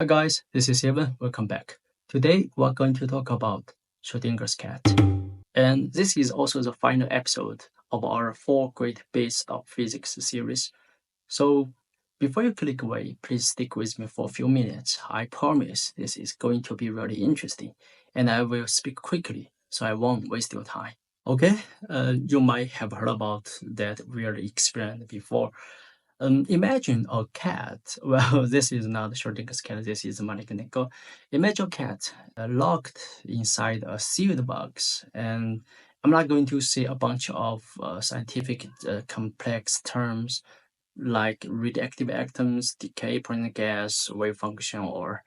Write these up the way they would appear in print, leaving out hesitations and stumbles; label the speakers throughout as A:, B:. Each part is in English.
A: Hi guys, this is Evan. Welcome back. Today we're going to talk about Schrödinger's cat. And this is also the final episode of our 4 Great Bits of Physics series. So before you click away, please stick with me for a few minutes. I promise this is going to be really interesting and I will speak quickly so I won't waste your time. Okay, you might have heard about that weird experiment before. Imagine a cat. Well, this is not Schrödinger's cat. This is mechanical. Imagine a cat locked inside a sealed box, and I'm not going to say a bunch of scientific complex terms like radioactive atoms, decay, point gas, wave function, or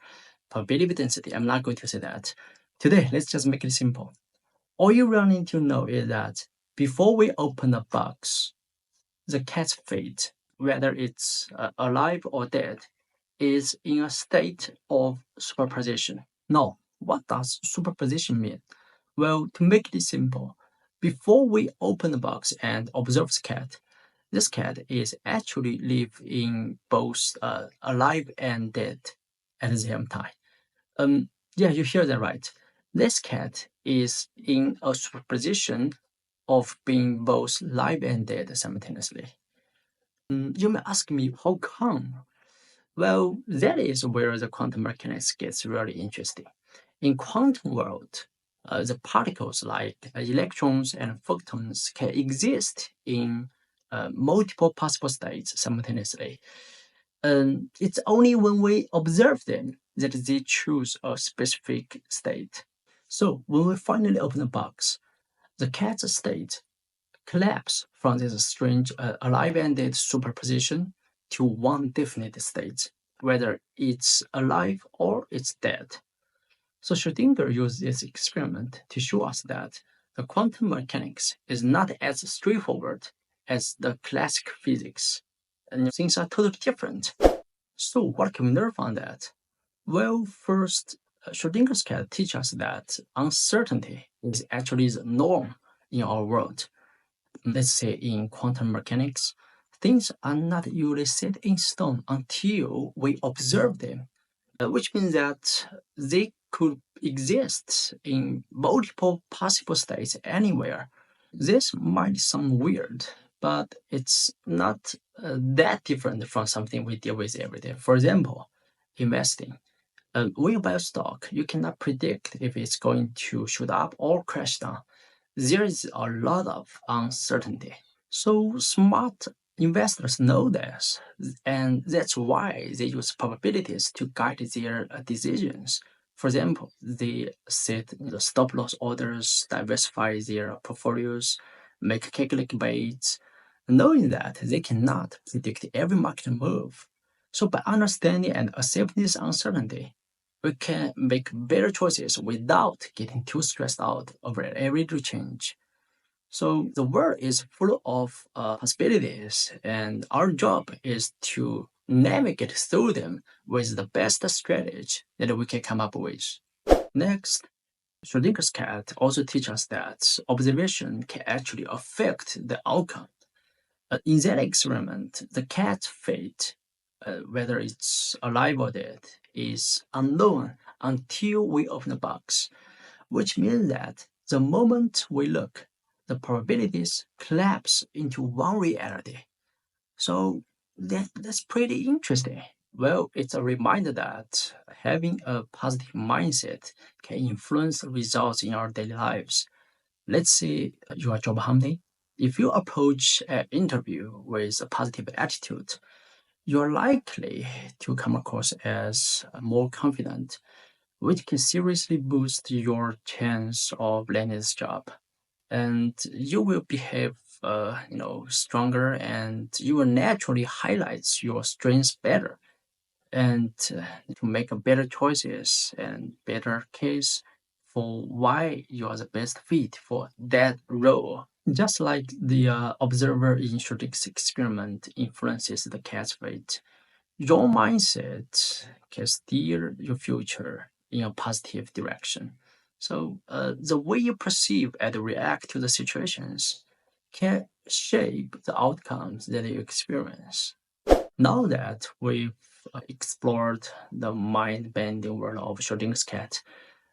A: probability density. I'm not going to say that. Today, let's just make it simple. All you really need to know is that before we open the box, the cat's fate, whether it's alive or dead, is in a state of superposition. Now, what does superposition mean? Well, to make it simple, before we open the box and observe the cat, this cat is actually live in both alive and dead at the same time. Yeah, you hear that right. This cat is in a superposition of being both live and dead simultaneously. You may ask me, how come? Well, that is where the quantum mechanics gets really interesting. In quantum world, the particles like electrons and photons can exist in multiple possible states simultaneously. It's only when we observe them that they choose a specific state. So when we finally open the box, the cat's state collapse from this strange alive and dead superposition to one definite state, whether it's alive or it's dead. So Schrödinger used this experiment to show us that the quantum mechanics is not as straightforward as the classic physics, and things are totally different. So what can we learn from that? Well, first, Schrödinger's cat teaches us that uncertainty is actually the norm in our world. Let's say in quantum mechanics, things are not usually set in stone until we observe them, which means that they could exist in multiple possible states anywhere. This might sound weird, but it's not that different from something we deal with every day. For example, investing. When you buy a stock, you cannot predict if it's going to shoot up or crash down. There is a lot of uncertainty. So smart investors know this, and that's why they use probabilities to guide their decisions. For example, they set the stop loss orders, diversify their portfolios, make calculated bets, knowing that they cannot predict every market move. So by understanding and accepting this uncertainty, we can make better choices without getting too stressed out over every little change. So the world is full of possibilities, and our job is to navigate through them with the best strategy that we can come up with. Next, Schrödinger's cat also teaches us that observation can actually affect the outcome. In that experiment, the cat's fate, whether it's alive or dead, is unknown until we open the box, which means that the moment we look, the probabilities collapse into one reality. So that's pretty interesting. Well, it's a reminder that having a positive mindset can influence the results in our daily lives. Let's say you are job hunting. If you approach an interview with a positive attitude, you're likely to come across as more confident, which can seriously boost your chance of landing this job. And you will behave, stronger, and you will naturally highlight your strengths better, and to make a better choices and better case for why you are the best fit for that role. Just like the observer in Schrodinger's experiment influences the cat's fate, your mindset can steer your future in a positive direction. So the way you perceive and react to the situations can shape the outcomes that you experience. Now that we've explored the mind-bending world of Schrödinger's cat,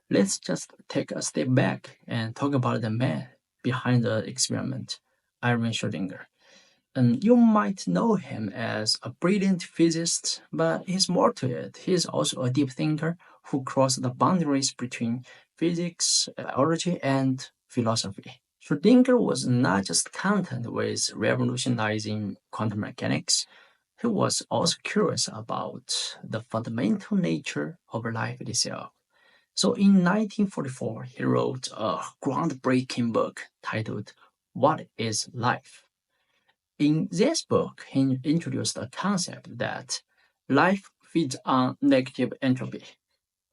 A: let's just take a step back and talk about the man behind the experiment, Erwin Schrödinger. And you might know him as a brilliant physicist, but he's more to it. He's also a deep thinker who crossed the boundaries between physics, biology, and philosophy. Schrödinger was not just content with revolutionizing quantum mechanics, he was also curious about the fundamental nature of life itself. So in 1944, he wrote a groundbreaking book titled What is Life? In this book, he introduced a concept that life feeds on negative entropy.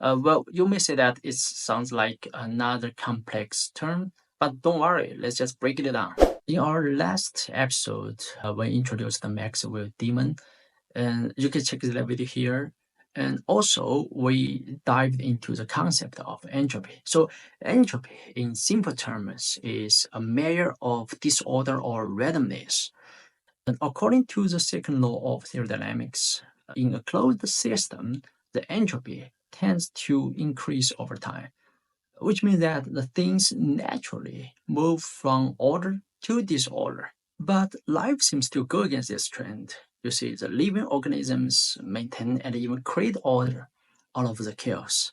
A: Well, you may say that it sounds like another complex term, but don't worry, let's just break it down. In our last episode, we introduced the Maxwell demon, and you can check the video here. And also, we dived into the concept of entropy. So, entropy, in simple terms, is a measure of disorder or randomness. And according to the second law of thermodynamics, in a closed system, the entropy tends to increase over time, which means that the things naturally move from order to disorder. But life seems to go against this trend. You see, the living organisms maintain and even create order out of the chaos.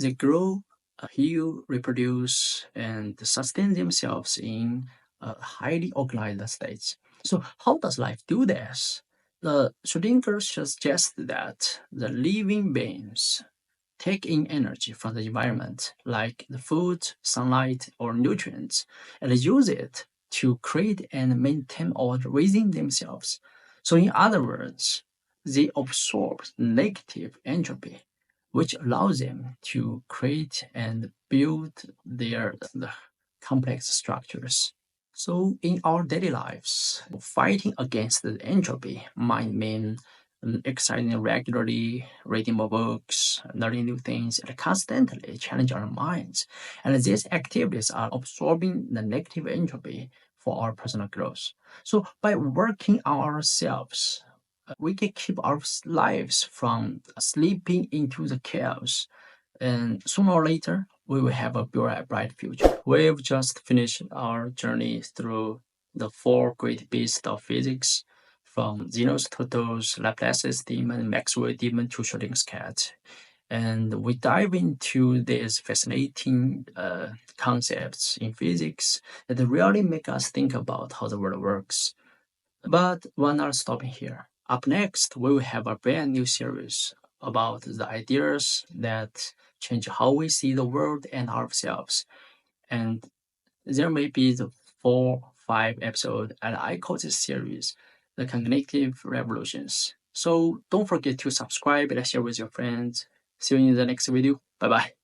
A: They grow, heal, reproduce, and sustain themselves in a highly organized state. So, how does life do this? The Schrödinger suggests that the living beings take in energy from the environment, like the food, sunlight, or nutrients, and use it to create and maintain order within themselves. So, in other words, they absorb negative entropy, which allows them to create and build their complex structures. So, in our daily lives, fighting against the entropy might mean exercising regularly, reading more books, learning new things, and constantly challenge our minds. And these activities are absorbing the negative entropy for our personal growth. So, by working on ourselves, we can keep our lives from slipping into the chaos, and sooner or later we will have a bright future. We've just finished our journey through the four great beasts of physics, from Zeno's turtles, Laplace's demon, Maxwell's demon to Schrödinger's cat. And we dive into these fascinating concepts in physics that really make us think about how the world works. But we're not stopping here. Up next, we will have a brand new series about the ideas that change how we see the world and ourselves. And there may be the 4, 5 episodes, and I call this series the Cognitive Revolutions. So don't forget to subscribe and share with your friends. See you in the next video. Bye bye.